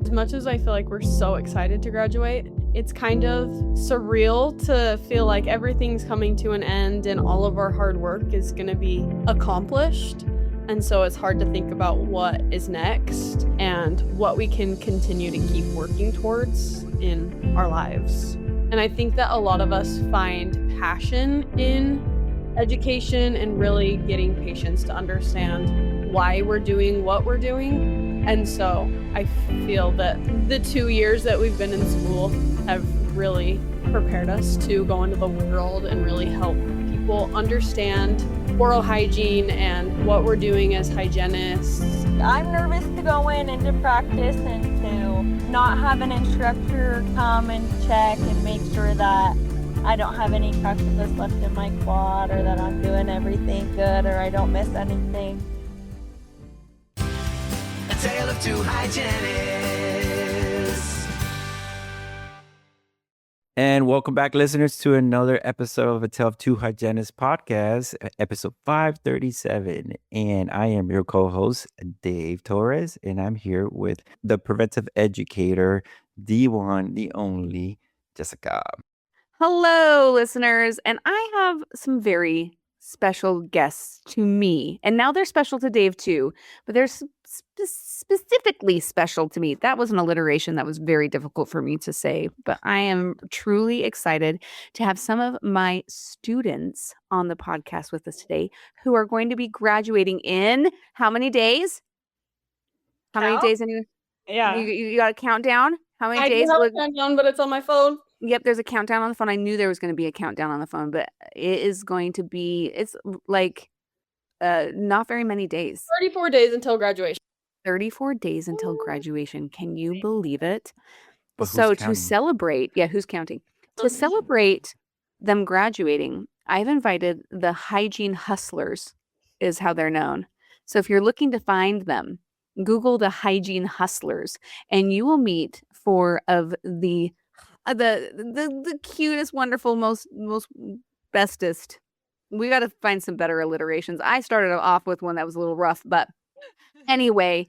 As much as I feel like we're so excited to graduate, it's kind of surreal to feel like everything's coming to an end and all of our hard work is going to be accomplished. And so it's hard to think about what is next and what we can continue to keep working towards in our lives. And I think that a lot of us find passion in education and really getting patients to understand why we're doing what we're doing. And so I feel that the 2 years that we've been in school have really prepared us to go into the world and really help people understand oral hygiene and what we're doing as hygienists. I'm nervous to go into practice and to not have an instructor come and check and make sure that I don't have any calculus left in my quad, or that I'm doing everything good, or I don't miss anything. A tale of two hygienists. And welcome back, listeners, to another episode of A Tale of Two Hygienists podcast, episode 537. And I am your co-host, Dave Torres, and I'm here with the preventive educator, the one, the only, Jessica. Hello, listeners. And I have some very special guests to me. And now they're special to Dave, too. But they're specifically special to me. That was an alliteration that was very difficult for me to say. But I am truly excited to have some of my students on the podcast with us today who are going to be graduating in how many days? How many days? Yeah. You got a countdown? How many I days? do have a countdown, but it's on my phone. Yep, there's a countdown on the phone. I knew there was going to be a countdown on the phone, but it is going to be, it's like not very many days. 34 days until graduation. 34 days until graduation. Can you believe it? But who's So counting? to celebrate, who's counting? To celebrate them graduating, I've invited the hygiene hustlers, is how they're known. So if you're looking to find them, Google the hygiene hustlers, and you will meet four of the cutest, wonderful, most bestest. We got to find some better alliterations. I started off with one that was a little rough, but anyway,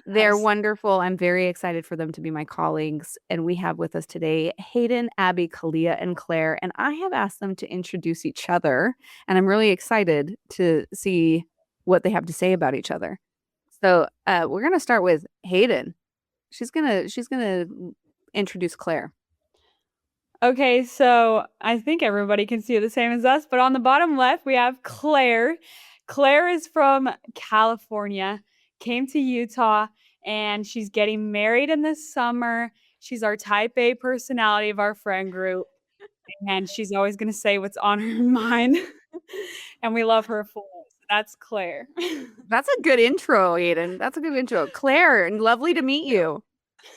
they're wonderful. I'm very excited for them to be my colleagues. And we have with us today Hayden, Abby, Kalia, and Claire. And I have asked them to introduce each other. And I'm really excited to see what they have to say about each other. So we're gonna start with Hayden. She's gonna introduce Claire. Okay, so I think everybody can see it the same as us, but on the bottom left, we have Claire. Claire is from California, came to Utah, and she's getting married in the summer. She's our type A personality of our friend group, and she's always going to say what's on her mind, and we love her for it. So that's Claire. That's a good intro, Hayden. That's a good intro. Claire, and lovely to meet you.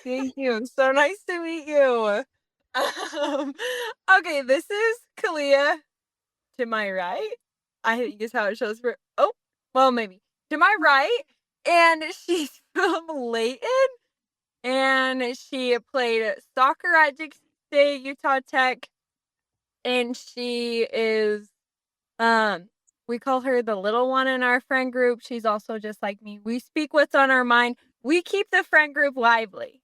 Thank you. So nice to meet you. Okay, this is Kalia to my right. I guess how it shows for, maybe to my right, and she's from Layton, and she played soccer at Dixie State, Utah Tech, and she is, we call her the little one in our friend group. She's also just like me. We speak what's on our mind. We keep the friend group lively.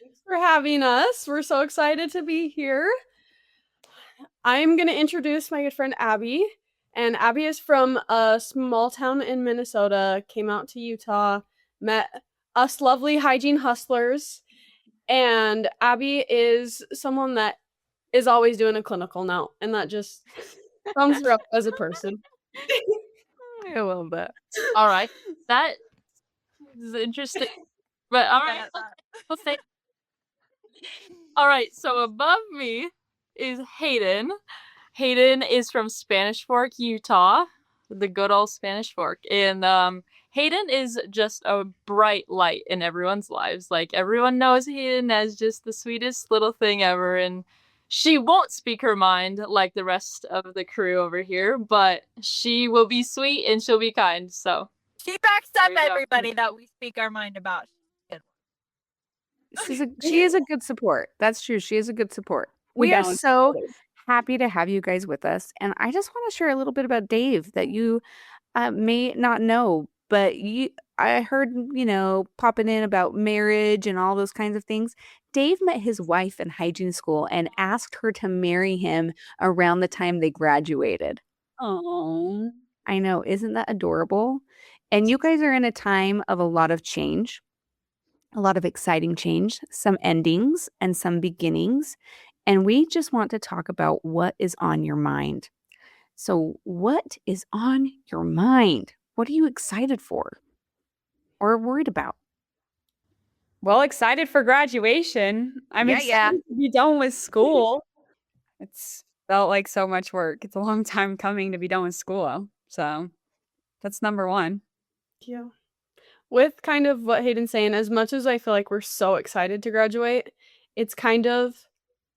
Thanks for having us. We're so excited to be here. I'm going to introduce my good friend Abby. And Abby is from a small town in Minnesota, came out to Utah, met us lovely hygiene hustlers. And Abby is someone that is always doing a clinical now. And that just sums her up as a person. I love that. All right. That is interesting. But all right. All right. So above me is Hayden. Hayden is from Spanish Fork, Utah, the good old Spanish Fork. And Hayden is just a bright light in everyone's lives. Like, everyone knows Hayden as just the sweetest little thing ever. And she won't speak her mind like the rest of the crew over here, but she will be sweet and she'll be kind. So She backs up There you go. everybody that we speak our mind about. She is a good support. That's true. She is a good support. We are balance so others. happy to have you guys with us. And I just want to share a little bit about Dave that you may not know, but I heard, popping in about marriage and all those kinds of things. Dave met his wife in hygiene school and asked her to marry him around the time they graduated. Oh. I know, isn't that adorable? And you guys are in a time of a lot of change, a lot of exciting change, some endings and some beginnings. And we just want to talk about what is on your mind. So, what is on your mind? What are you excited for or worried about? Well, excited for graduation. I'm Yeah, excited to be done with school. It's felt like so much work. It's a long time coming to be done with school. So that's number one. Yeah. With kind of what Hayden's saying, as much as I feel like we're so excited to graduate, it's kind of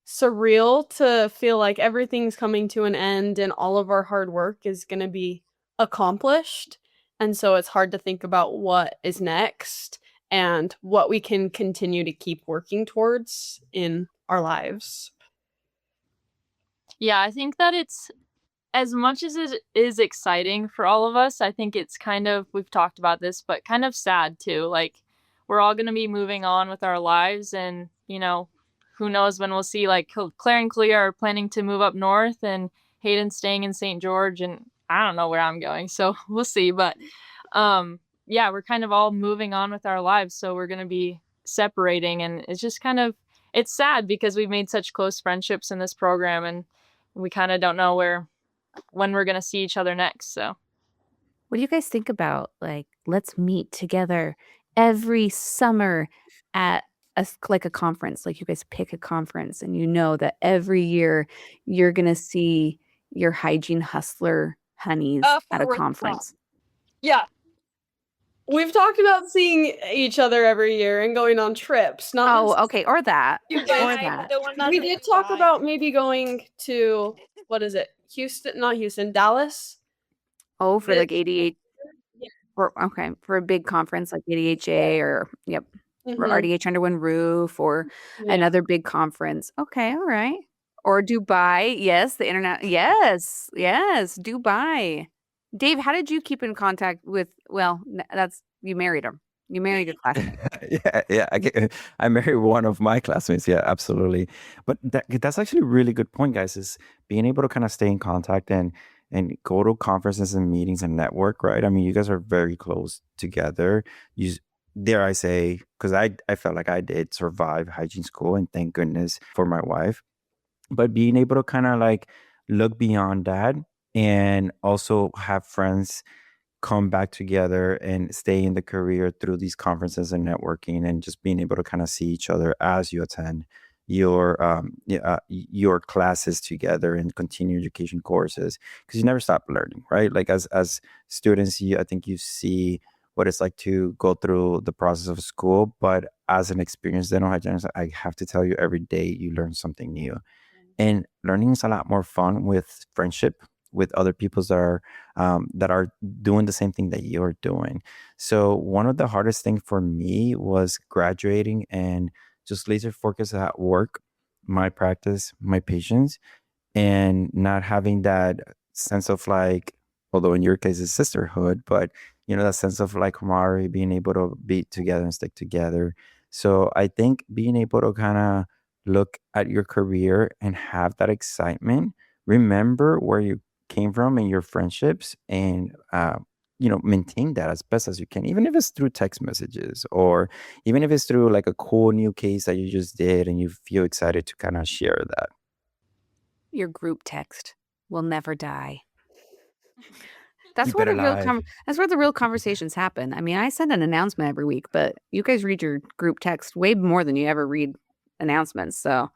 surreal to feel like everything's coming to an end and all of our hard work is going to be accomplished. And so it's hard to think about what is next and what we can continue to keep working towards in our lives. Yeah, I think that it's as much as it is exciting for all of us, I think it's kind of, we've talked about this, but kind of sad too. Like, we're all going to be moving on with our lives, and, who knows when we'll see, like, Claire and Clea are planning to move up north, and Hayden's staying in St. George, and I don't know where I'm going, so we'll see. But, yeah, we're kind of all moving on with our lives, so we're going to be separating, and it's just kind of, it's sad because we've made such close friendships in this program, and we kind of don't know when we're going to see each other next. So What do you guys think about, like, let's meet together every summer at like a conference? Like, you guys pick a conference and you know that every year you're going to see your hygiene hustler honeys at a forward conference. Yeah. We've talked about seeing each other every year and going on trips. Not Oh, okay. Or that. You Or guys- that. The one we did talk about maybe going to, what is it? Dallas. Oh, for like This- 88. For a big conference like ADHA or, yep, or Mhm. RDH Under One Roof or Yeah. another big conference. Okay, all right. Or Dubai. Yes, the internet. Yes, Dubai. Dave, how did you keep in contact with, you married him. You married your classmate. Yeah. I married one of my classmates. Yeah, absolutely. But that's actually a really good point, guys, is being able to kind of stay in contact and go to conferences and meetings and network, right? I mean, you guys are very close together. You, dare I say, because I felt like I did survive hygiene school, and thank goodness for my wife. But being able to kind of like look beyond that and also have friends come back together and stay in the career through these conferences and networking, and just being able to kind of see each other as you attend your classes together and continue education courses, because you never stop learning, right? Like as students, I think you see what it's like to go through the process of school, but as an experienced dental hygienist, I have to tell you, every day you learn something new. And learning is a lot more fun with friendship with other people that are doing the same thing that you're doing. So one of the hardest things for me was graduating and just laser focus at work, my practice, my patients, and not having that sense of, like, although in your case it's sisterhood, but that sense of like camaraderie, being able to be together and stick together. So I think being able to kind of look at your career and have that excitement, remember where you came from and your friendships, and maintain that as best as you can, even if it's through text messages, or even if it's through like a cool new case that you just did and you feel excited to kind of share that. Your group text will never die. That's Keep where it the real alive. that's where the real conversations happen. I mean, I send an announcement every week, but you guys read your group text way more than you ever read announcements. So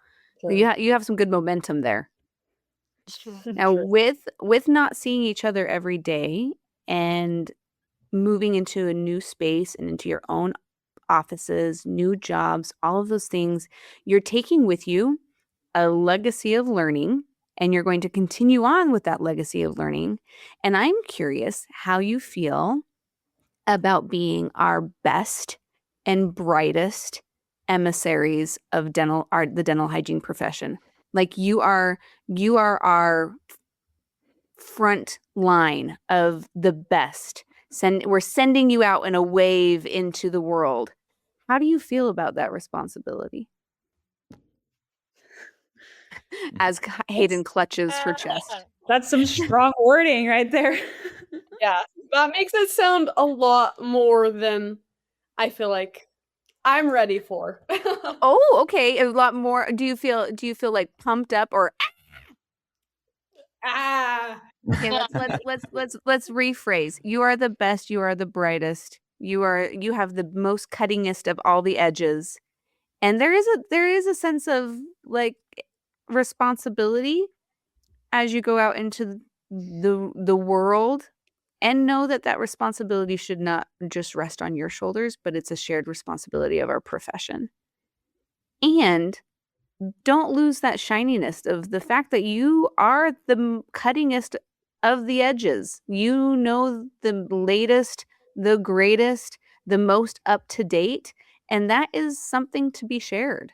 you have some good momentum there. Now, with not seeing each other every day and moving into a new space and into your own offices, new jobs, all of those things, you're taking with you a legacy of learning, and you're going to continue on with that legacy of learning. And I'm curious how you feel about being our best and brightest emissaries of the dental hygiene profession. Like, you are our front line of the best We're sending you out in a wave into the world. How do you feel about that responsibility? As Hayden clutches her chest. That's some strong wording right there. Yeah, that makes it sound a lot more than I feel like I'm ready for. Oh, okay. A lot more. Do you feel like pumped up or Ah. okay, let's rephrase. You are the best, you are the brightest. You have the most cuttingest of all the edges. And there is a sense of like responsibility as you go out into the world, and know that responsibility should not just rest on your shoulders, but it's a shared responsibility of our profession. And don't lose that shininess of the fact that you are the cuttingest of the edges. You know the latest, the greatest, the most up to date, and that is something to be shared.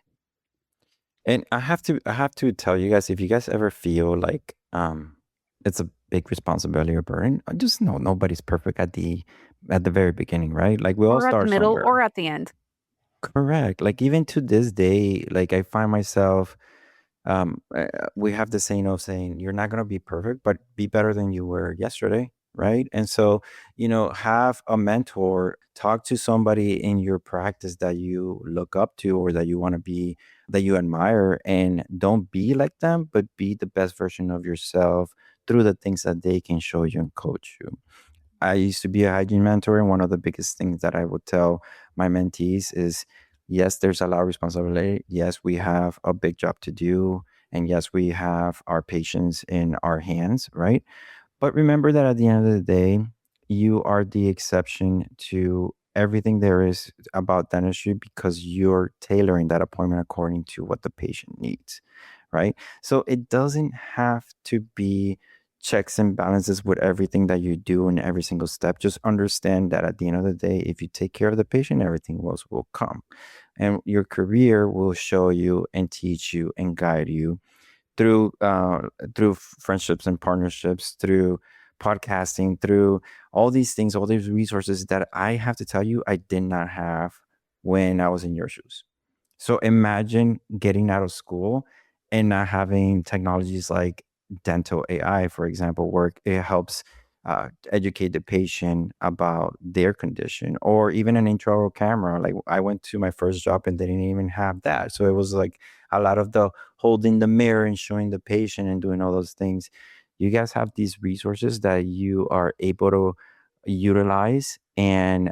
And I have to tell you guys, if you guys ever feel like it's a big responsibility or burden, just know nobody's perfect at the very beginning, right? Like we all Or at the start middle somewhere. or at the end. Correct. Like even to this day, like I find myself, we have the saying of saying you're not gonna be perfect, but be better than you were yesterday, right? And so, have a mentor, talk to somebody in your practice that you look up to or that you want to be, that you admire, and don't be like them, but be the best version of yourself through the things that they can show you and coach you. I used to be a hygiene mentor, and one of the biggest things that I would tell my mentees is yes, there's a lot of responsibility. Yes, we have a big job to do. And yes, we have our patients in our hands, right? But remember that at the end of the day, you are the exception to everything there is about dentistry because you're tailoring that appointment according to what the patient needs, right? So it doesn't have to be checks and balances with everything that you do in every single step. Just understand that at the end of the day, if you take care of the patient, everything else will come. And your career will show you and teach you and guide you through friendships and partnerships, through podcasting, through all these things, all these resources that I have to tell you I did not have when I was in your shoes. So imagine getting out of school and not having technologies like dental AI, for example, where it helps educate the patient about their condition, or even an intraoral camera. Like I went to my first job and they didn't even have that. So it was like a lot of the holding the mirror and showing the patient and doing all those things. You guys have these resources that you are able to utilize and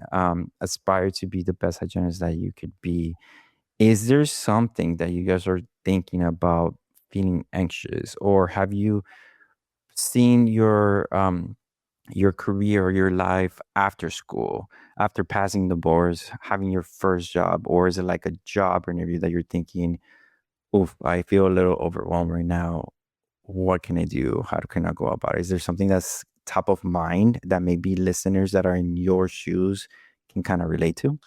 aspire to be the best hygienist that you could be. Is there something that you guys are thinking about feeling anxious, or have you seen your career or your life after school, after passing the boards, having your first job, or is it like a job interview that you're thinking, "Oof, I feel a little overwhelmed right now. What can I do? How can I go about it?" Is there something that's top of mind that maybe listeners that are in your shoes can kind of relate to?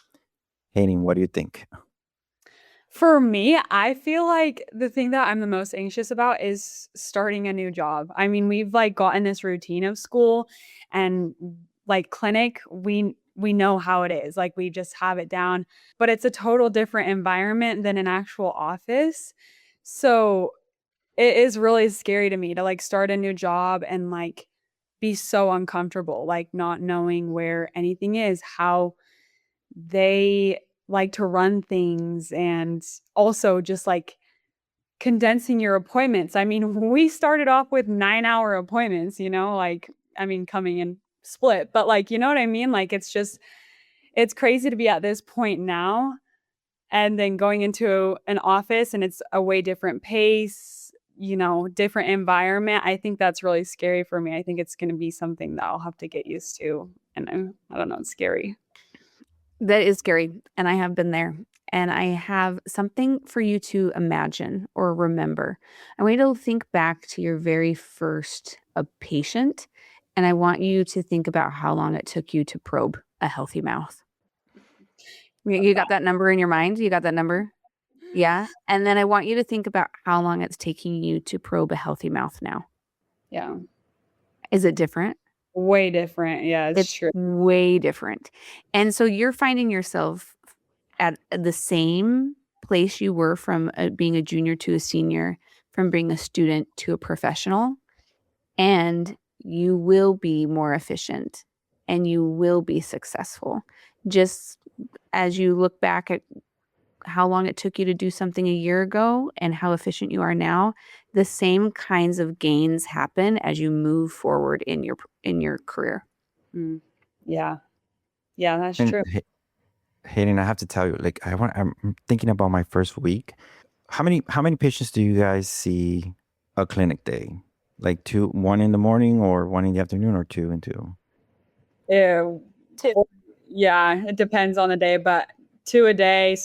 Hayden, what do you think? For me, I feel like the thing that I'm the most anxious about is starting a new job. I mean, we've like gotten this routine of school and like clinic. We know how it is. Like we just have it down, but it's a total different environment than an actual office. So it is really scary to me to like start a new job and like be so uncomfortable, like not knowing where anything is, how they like to run things, and also just like condensing your appointments. I mean, we started off with 9-hour appointments, like, I mean, coming in split, but like, you know what I mean? Like, it's crazy to be at this point now and then going into an office and it's a way different pace, different environment. I think that's really scary for me. I think it's going to be something that I'll have to get used to. And I don't know, it's scary. That is scary, and I have been there. And I have something for you to imagine or remember. I want you to think back to your very first patient, and I want you to think about how long it took you to probe a healthy mouth. You got that number in your mind? You got that number? Yeah. And then I want you to think about how long it's taking you to probe a healthy mouth now. Yeah. Is it different? Way different. Yeah, it's It's true. way different. And so you're finding yourself at the same place you were from being a junior to a senior, from being a student to a professional, and you will be more efficient and you will be successful. Just as you look back at how long it took you to do something a year ago and how efficient you are now, the same kinds of gains happen as you move forward in your career. Mm. Yeah. Yeah, that's And true. Hayden, I have to tell you, like I'm thinking about my first week. How many patients do you guys see a clinic day? Like one in the morning or one in the afternoon or two and two? Ew. Two. Yeah, it depends on the day, but 2 a day,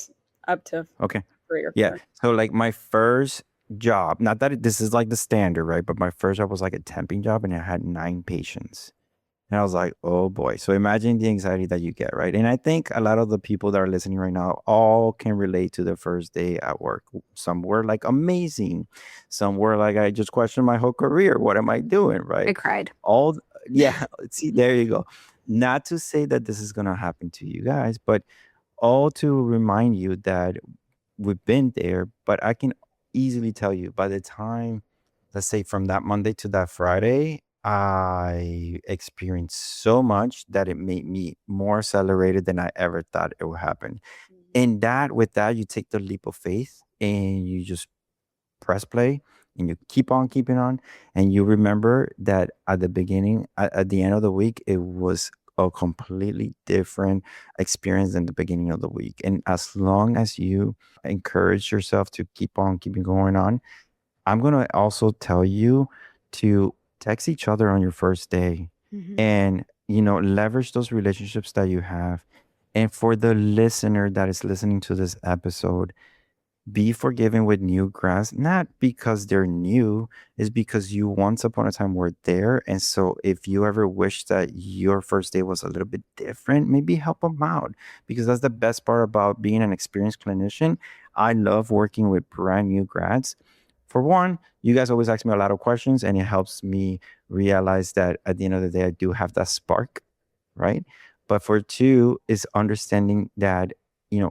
up to Okay. 3 or Yeah. 4. So like my first job, not that this is like the standard, right? But my first job was like a temping job and I had 9 patients. And I was like, oh boy. So imagine the anxiety that you get, right? And I think a lot of the people that are listening right now all can relate to their first day at work. Some were like amazing. Some were like, I just questioned my whole career. What am I doing, I right? cried. Yeah. See, there you go. Not to say that this is going to happen to you guys, but all to remind you that we've been there. But I can easily tell you by the time, let's say from that Monday to that Friday, I experienced so much that it made me more accelerated than I ever thought it would happen. And with that, you take the leap of faith and you just press play and you keep on keeping on. And you remember that at the beginning, at the end of the week, it was a completely different experience than the beginning of the week. And as long as you encourage yourself to keep on keeping going on, I'm going to also tell you to text each other on your first day and, leverage those relationships that you have. And for the listener that is listening to this episode, be forgiving with new grads, not because they're new, is because you once upon a time were there. And so if you ever wish that your first day was a little bit different, maybe help them out, because that's the best part about being an experienced clinician. I love working with brand new grads. For one, you guys always ask me a lot of questions and it helps me realize that at the end of the day, I do have that spark, right? But for two is understanding that,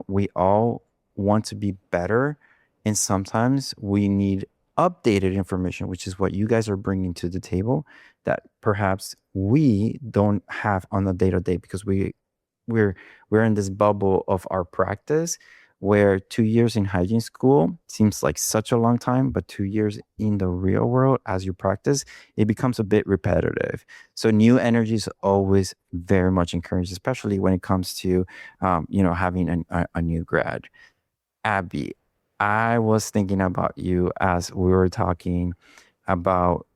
we all want to be better. And sometimes we need updated information, which is what you guys are bringing to the table that perhaps we don't have on the day to day because we're in this bubble of our practice where 2 years in hygiene school seems like such a long time, but 2 years in the real world as you practice, it becomes a bit repetitive. So new energy is always very much encouraged, especially when it comes to, having a new grad. Abby, I was thinking about you as we were talking about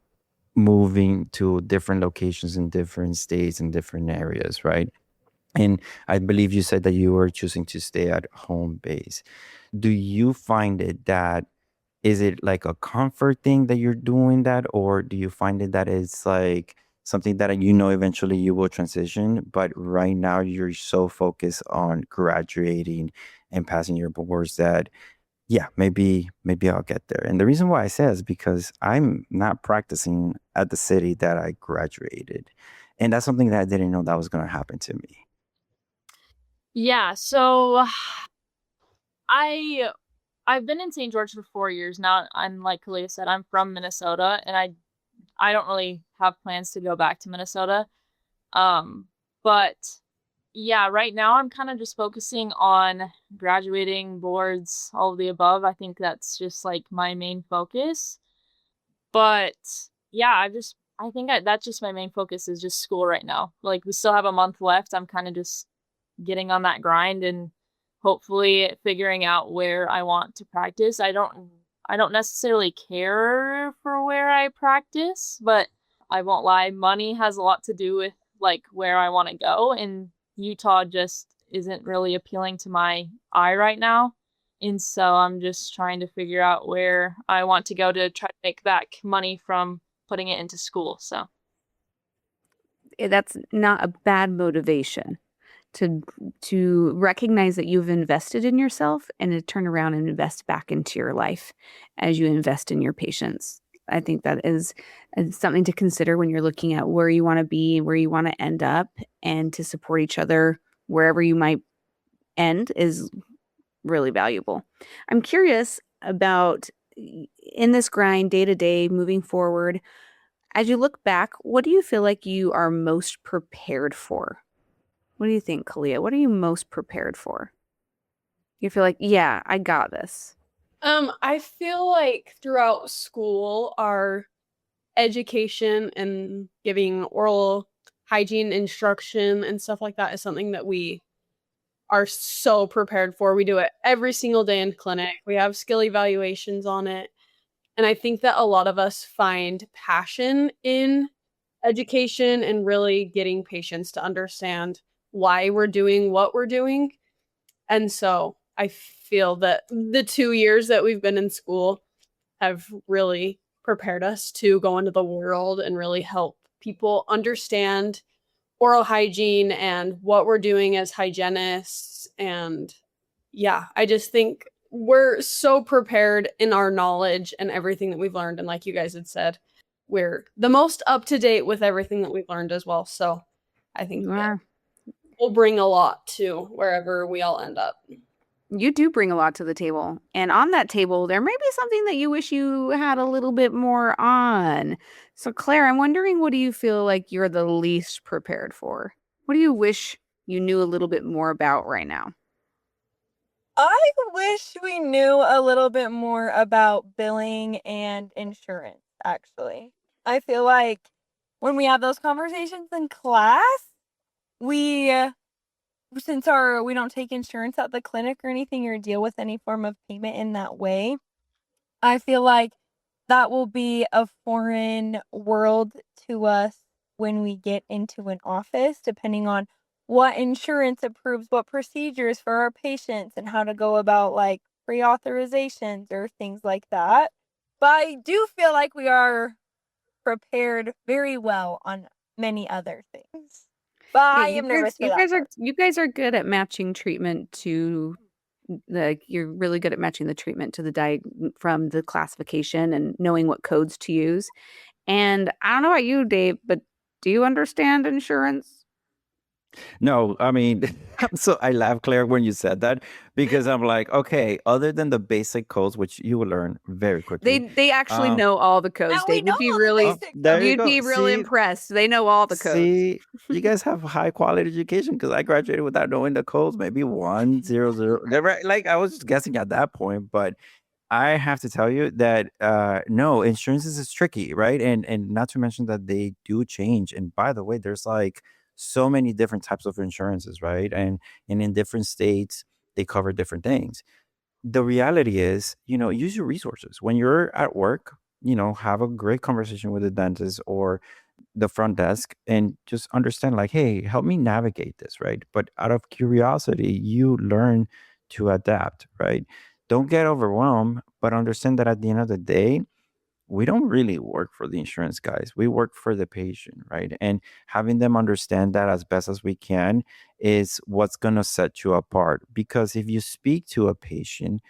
moving to different locations in different states and different areas, right? And I believe you said that you were choosing to stay at home base. Do you find it that is it like a comfort thing that you're doing that, or do you find it that it's like something that eventually you will transition, but right now you're so focused on graduating and passing your boards that yeah, maybe I'll get there. And the reason why I say is because I'm not practicing at the city that I graduated. And that's something that I didn't know that was going to happen to me. Yeah, so I've been in St. George for 4 years now. And like Kalia said, I'm from Minnesota and I don't really have plans to go back to Minnesota. But yeah, right now I'm kind of just focusing on graduating, boards, all of the above. I think that's just like my main focus. But yeah, I think that's just my main focus is just school right now. Like we still have a month left. I'm kind of just getting on that grind and hopefully figuring out where I want to practice. I don't necessarily care for where I practice, but I won't lie, money has a lot to do with like where I want to go, and Utah just isn't really appealing to my eye right now. And so I'm just trying to figure out where I want to go to try to make back money from putting it into school. So That's not a bad motivation to recognize that you've invested in yourself and to turn around and invest back into your life as you invest in your patients. I think that is something to consider when you're looking at where you want to be, where you want to end up, and to support each other wherever you might end is really valuable. I'm curious about in this grind day to day moving forward, as you look back, what do you feel like you are most prepared for? What do you think, Kalia? What are you most prepared for? You feel like, yeah, I got this. I feel like throughout school, our education and giving oral hygiene instruction and stuff like that is something that we are so prepared for. We do it every single day in clinic. We have skill evaluations on it. And I think that a lot of us find passion in education and really getting patients to understand why we're doing what we're doing. And so I feel that the 2 years that we've been in school have really prepared us to go into the world and really help people understand oral hygiene and what we're doing as hygienists. And yeah, I just think we're so prepared in our knowledge and everything that we've learned. And like you guys had said, we're the most up to date with everything that we've learned as well. So I think You that are. we'll bring a lot to wherever we all end up. You do bring a lot to the table. And on that table, there may be something that you wish you had a little bit more on. So, Claire, I'm wondering, what do you feel like you're the least prepared for? What do you wish you knew a little bit more about right now? I wish we knew a little bit more about billing and insurance, actually. I feel like when we have those conversations in class, we since we don't take insurance at the clinic or anything or deal with any form of payment in that way, I feel like that will be a foreign world to us when we get into an office, depending on what insurance approves what procedures for our patients and how to go about like pre-authorizations or things like that. But I do feel like we are prepared very well on many other things. But I am nervous for that part. You guys are good at matching treatment to you're really good at matching the treatment to the from the classification and knowing what codes to use. And I don't know about you, Dave, but do you understand insurance? No, I mean, so I laugh, Claire, when you said that because I'm like, okay, other than the basic codes, which you will learn very quickly. They actually know all the codes. Now we Dave. know You'd be all the really basic there you you'd go. be really See, impressed. They know all the codes. see, you guys have high quality education because I graduated without knowing the codes, maybe 100. Like I was just guessing at that point, but I have to tell you that no, insurances is tricky, right? And not to mention that they do change. And by the way, there's like so many different types of insurances, right? And in different states, they cover different things. The reality is, use your resources. When you're at work, have a great conversation with the dentist or the front desk and just understand like, hey, help me navigate this, right? But out of curiosity, you learn to adapt, right? Don't get overwhelmed, but understand that at the end of the day, we don't really work for the insurance guys. We work for the patient, right? And having them understand that as best as we can is what's going to set you apart. Because if you speak to a patient,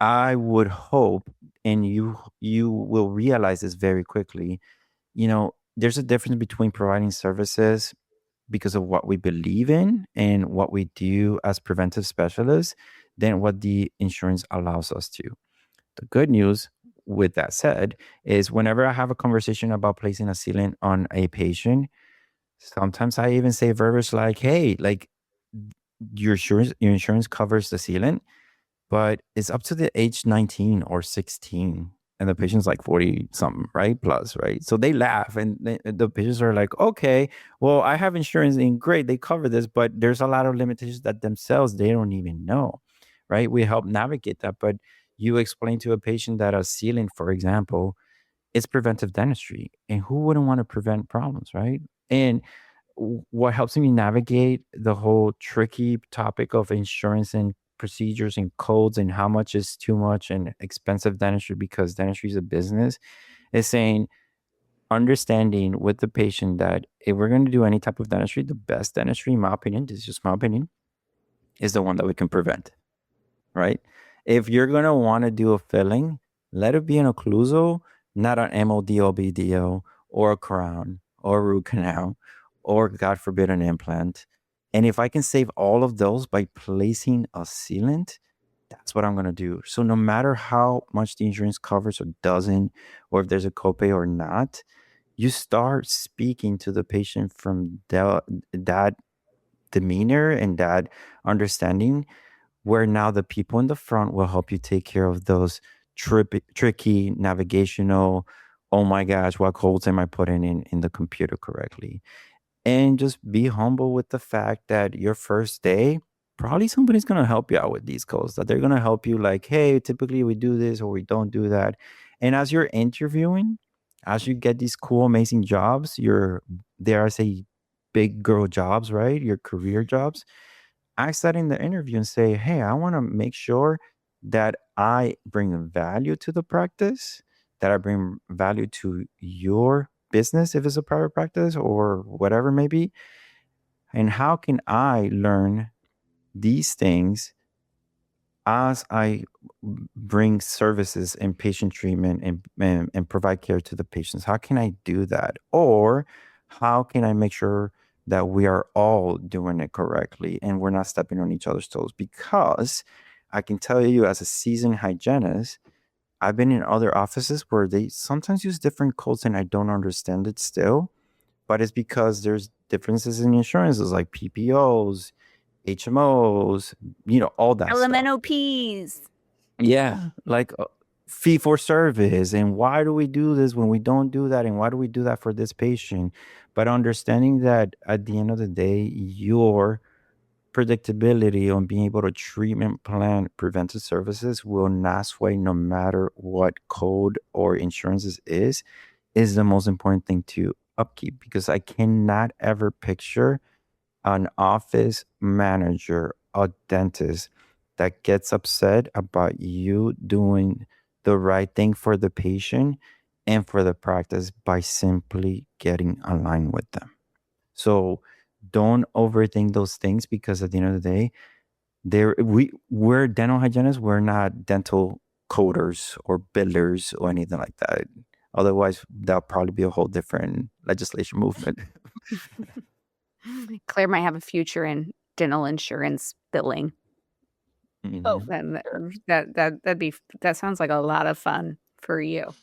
I would hope, and you will realize this very quickly, there's a difference between providing services because of what we believe in and what we do as preventive specialists than what the insurance allows us to. The good news with that said is whenever I have a conversation about placing a sealant on a patient, sometimes I even say verbiage like, hey, like your insurance covers the sealant, but it's up to the age 19 or 16 and the patient's like 40 something, right? Plus, right? So they laugh and the patients are like, okay, well, I have insurance and great, they cover this, but there's a lot of limitations that themselves they don't even know, right? We help navigate that, but you explain to a patient that a sealant, for example, it's preventive dentistry, and who wouldn't want to prevent problems, right? And what helps me navigate the whole tricky topic of insurance and procedures and codes and how much is too much and expensive dentistry because dentistry is a business is saying understanding with the patient that if we're going to do any type of dentistry, the best dentistry, in my opinion, this is just my opinion, is the one that we can prevent, right? If you're going to want to do a filling, let it be an occlusal, not an MODOBDO or a crown or a root canal or, God forbid, an implant. And if I can save all of those by placing a sealant, that's what I'm going to do. So no matter how much the insurance covers or doesn't, or if there's a copay or not, you start speaking to the patient from that demeanor and that understanding, where now the people in the front will help you take care of those tricky navigational, oh my gosh, what codes am I putting in the computer correctly? And just be humble with the fact that your first day, probably somebody's going to help you out with these codes, that they're going to help you like, hey, typically we do this or we don't do that. And as you're interviewing, as you get these cool, amazing jobs, your, dare I say, big girl jobs, right? Your career jobs, ask that in the interview and say, hey, I want to make sure that I bring value to the practice, that I bring value to your business if it's a private practice or whatever it may be. And how can I learn these things as I bring services and patient treatment and provide care to the patients? How can I do that? Or how can I make sure that we are all doing it correctly and we're not stepping on each other's toes? Because I can tell you, as a seasoned hygienist, I've been in other offices where they sometimes use different codes and I don't understand it still, but it's because there's differences in insurances like PPOs, HMOs, all that stuff. LMNOPs. Yeah, like fee for service. And why do we do this when we don't do that? And why do we do that for this patient? But understanding that at the end of the day, your predictability on being able to treatment plan preventive services will not sway no matter what code or insurances is the most important thing to upkeep, because I cannot ever picture an office manager, a dentist that gets upset about you doing the right thing for the patient and for the practice by simply getting aligned with them. So don't overthink those things, because at the end of the day, we're dental hygienists. We're not dental coders or billers or anything like that. Otherwise, that'll probably be a whole different legislation movement. Claire might have a future in dental insurance billing. Oh, That sounds like a lot of fun for you.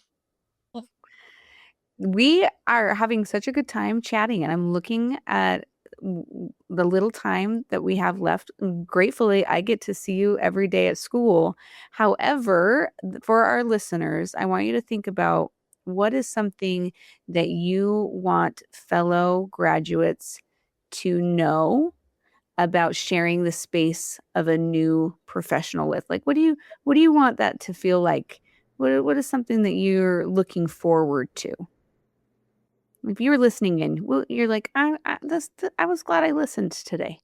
We are having such a good time chatting, and I'm looking at the little time that we have left. Gratefully, I get to see you every day at school. However, for our listeners, I want you to think about what is something that you want fellow graduates to know about sharing the space of a new professional with. Like, what do you want that to feel like? What is something that you're looking forward to? If you're listening in, you're like, I was glad I listened today.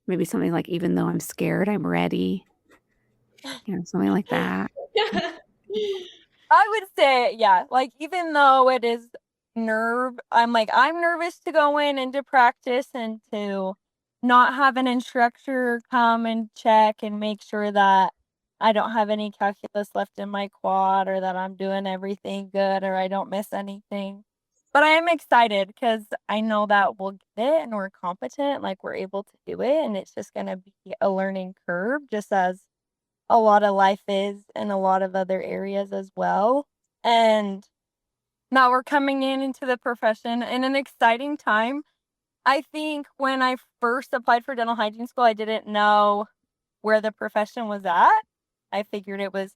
Maybe something like, even though I'm scared, I'm ready. Something like that. I would say, yeah, like, even though it is I'm nervous to go into practice and to not have an instructor come and check and make sure that I don't have any calculus left in my quad, or that I'm doing everything good, or I don't miss anything. But I am excited because I know that we'll get it and we're competent, like, we're able to do it, and it's just going to be a learning curve, just as a lot of life is in a lot of other areas as well. And now we're coming into the profession in an exciting time. I think when I first applied for dental hygiene school, I didn't know where the profession was at. I figured it was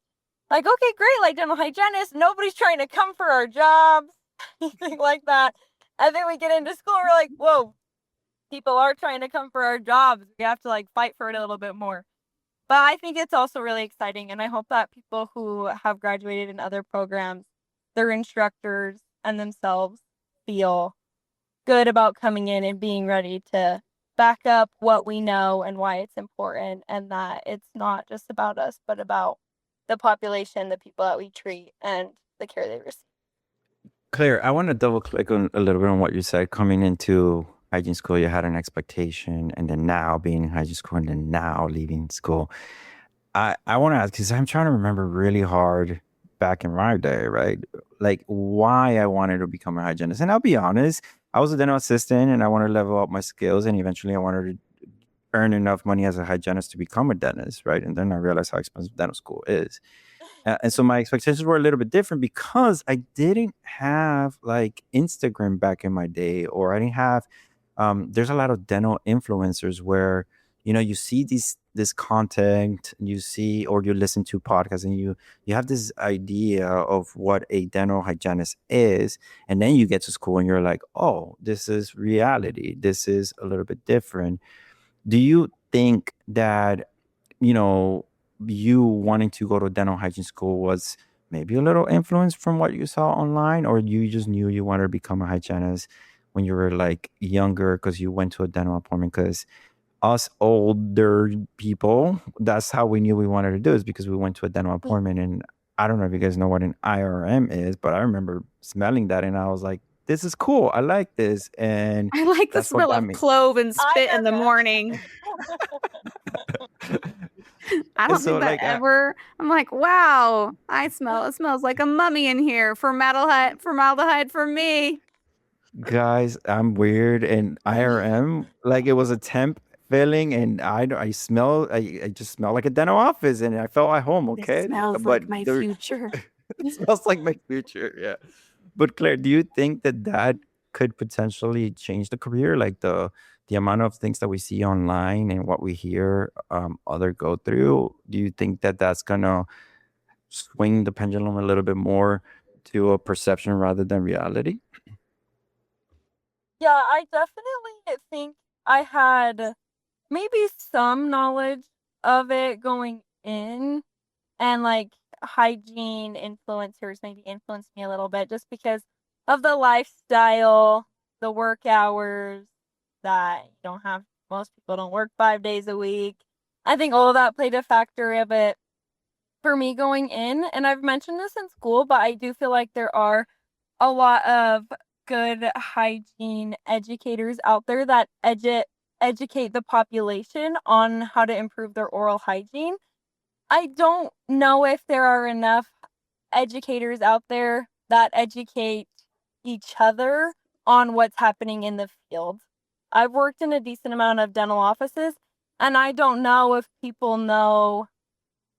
like, okay, great, like, dental hygienist, nobody's trying to come for our jobs, anything like that. And then we get into school, we're like, whoa, people are trying to come for our jobs. We have to, like, fight for it a little bit more. But I think it's also really exciting, and I hope that people who have graduated in other programs, their instructors and themselves, feel good about coming in and being ready to back up what we know and why it's important, and that it's not just about us, but about the population, the people that we treat, and the care they receive. Claire, I want to double click on a little bit on what you said. Coming into hygiene school, you had an expectation, and then now being in hygiene school, and then now leaving school. I want to ask because I'm trying to remember really hard back in my day, right? Like why I wanted to become a hygienist. And I'll be honest, I was a dental assistant and I wanted to level up my skills. And eventually I wanted to earn enough money as a hygienist to become a dentist, right? And then I realized how expensive dental school is. And so my expectations were a little bit different because I didn't have like Instagram back in my day, or I didn't have. There's a lot of dental influencers where you see this content, you see or you listen to podcasts, and you have this idea of what a dental hygienist is, and then you get to school and you're like, oh, this is reality. This is a little bit different. Do you think that you know, you wanting to go to dental hygiene school was maybe a little influenced from what you saw online, or you just knew you wanted to become a hygienist when you were like younger because you went to a dental appointment? Because us older people, that's how we knew we wanted to do it, is because we went to a dental appointment. And I don't know if you guys know what an IRM is, but I remember smelling that and I was like, this is cool. I like this. And I like the that's what smell got of me. clove and spit in the IRM. morning. I don't So think that like ever. I'm like, wow, it smells like a mummy in here. Formaldehyde for me. guys, I'm weird, and IRM, like it was a temp filling, and I just smell like a dental office, and I felt at home. This Okay, smells but like my there, future. it smells like my future. Yeah, but Claire, do you think that could potentially change the career, like the amount of things that we see online and what we hear other go through? Do you think that that's gonna swing the pendulum a little bit more to a perception rather than reality? Yeah, I definitely think I had maybe some knowledge of it going in, and like hygiene influencers maybe influenced me a little bit just because of the lifestyle, the work hours that you don't have. Most people don't work 5 days a week. I think all of that played a factor of it for me going in. And I've mentioned this in school, but I do feel like there are a lot of good hygiene educators out there that educate the population on how to improve their oral hygiene. I don't know if there are enough educators out there that educate each other on what's happening in the field. I've worked in a decent amount of dental offices, and I don't know if people know,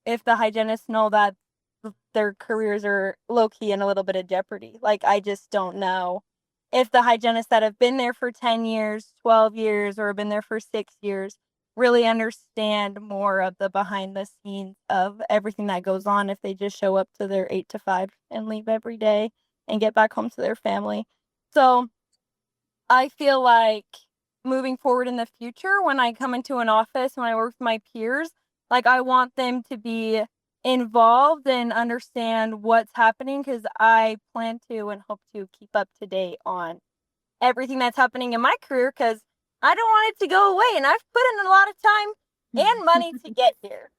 if the hygienists know that their careers are low key in a little bit of jeopardy. Like, I just don't know if the hygienists that have been there for 10 years, 12 years, or have been there for 6 years really understand more of the behind the scenes of everything that goes on if they just show up to their 8 to 5 and leave every day and get back home to their family. So I feel like moving forward in the future, when I come into an office, when I work with my peers, like I want them to be involved and understand what's happening, because I plan to and hope to keep up to date on everything that's happening in my career, because I don't want it to go away, and I've put in a lot of time and money to get here.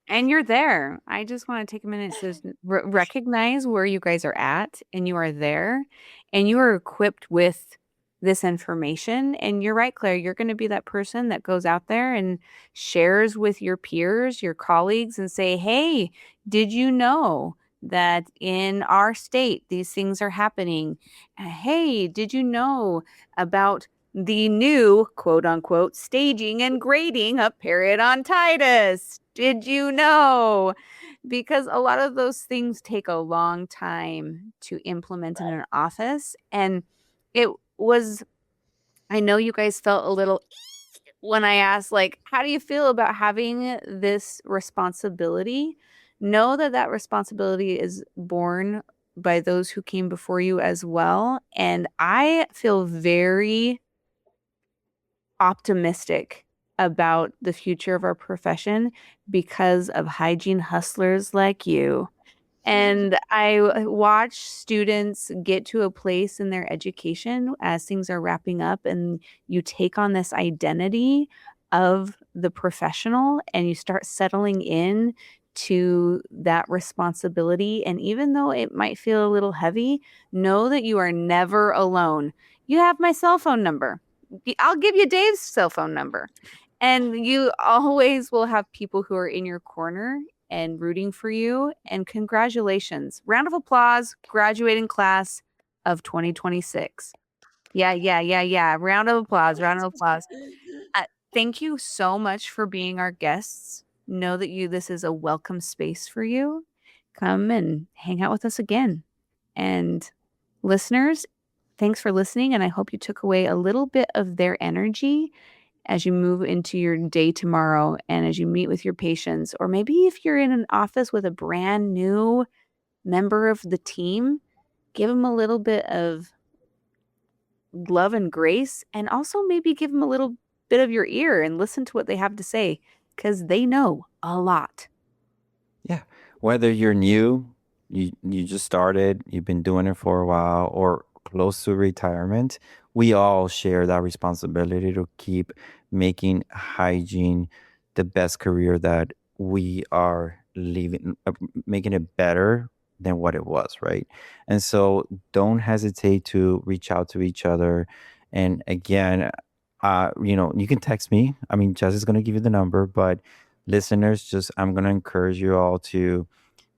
And you're there. I just want to take a minute to recognize where you guys are at, and you are there, and you are equipped with this information. And you're right, Claire, you're going to be that person that goes out there and shares with your peers, your colleagues, and say, hey, did you know that in our state these things are happening? Hey, did you know about the new quote unquote staging and grading of periodontitis? Did you know? Because a lot of those things take a long time to implement in an office. And it was, I know you guys felt a little when I asked, like, how do you feel about having this responsibility? Know that that responsibility is borne by those who came before you as well. And I feel very optimistic about the future of our profession because of hygiene hustlers like you. And I watch students get to a place in their education as things are wrapping up, and you take on this identity of the professional and you start settling in to that responsibility. And even though it might feel a little heavy, know that you are never alone. You have my cell phone number. I'll give you Dave's cell phone number. And you always will have people who are in your corner and rooting for you. And congratulations. Round of applause, graduating class of 2026. Yeah. Round of applause. Thank you so much for being our guests. Know that this is a welcome space for you. Come and hang out with us again. And listeners, thanks for listening. And I hope you took away a little bit of their energy as you move into your day tomorrow and as you meet with your patients. Or maybe if you're in an office with a brand new member of the team, give them a little bit of love and grace, and also maybe give them a little bit of your ear and listen to what they have to say, because they know a lot. Yeah. Whether you're new, you just started, you've been doing it for a while, or close to retirement, we all share that responsibility to keep making hygiene the best career that we are leaving, making it better than what it was, right? And so don't hesitate to reach out to each other. And again, you can text me. I mean, Jess is going to give you the number, but listeners, I'm going to encourage you all to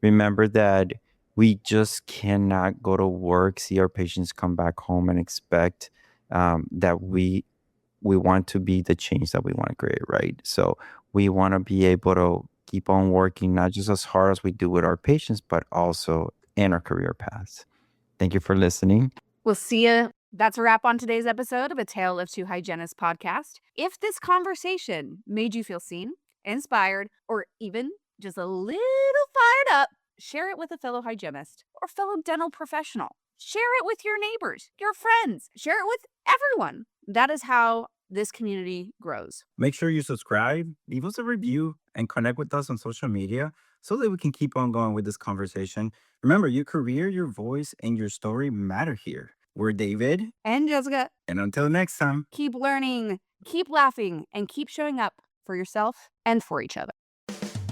remember that we just cannot go to work, see our patients come back home and expect that we want to be the change that we want to create, right? So we want to be able to keep on working, not just as hard as we do with our patients, but also in our career paths. Thank you for listening. We'll see you. That's a wrap on today's episode of A Tale of Two Hygienists podcast. If this conversation made you feel seen, inspired, or even just a little fired up, share it with a fellow hygienist or fellow dental professional. Share it with your neighbors, your friends. Share it with everyone. That is how this community grows. Make sure you subscribe, leave us a review, and connect with us on social media so that we can keep on going with this conversation. Remember, your career, your voice, and your story matter here. We're David and Jessica. And until next time, keep learning, keep laughing, and keep showing up for yourself and for each other.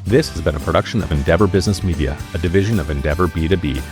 This has been a production of Endeavor Business Media, a division of Endeavor B2B.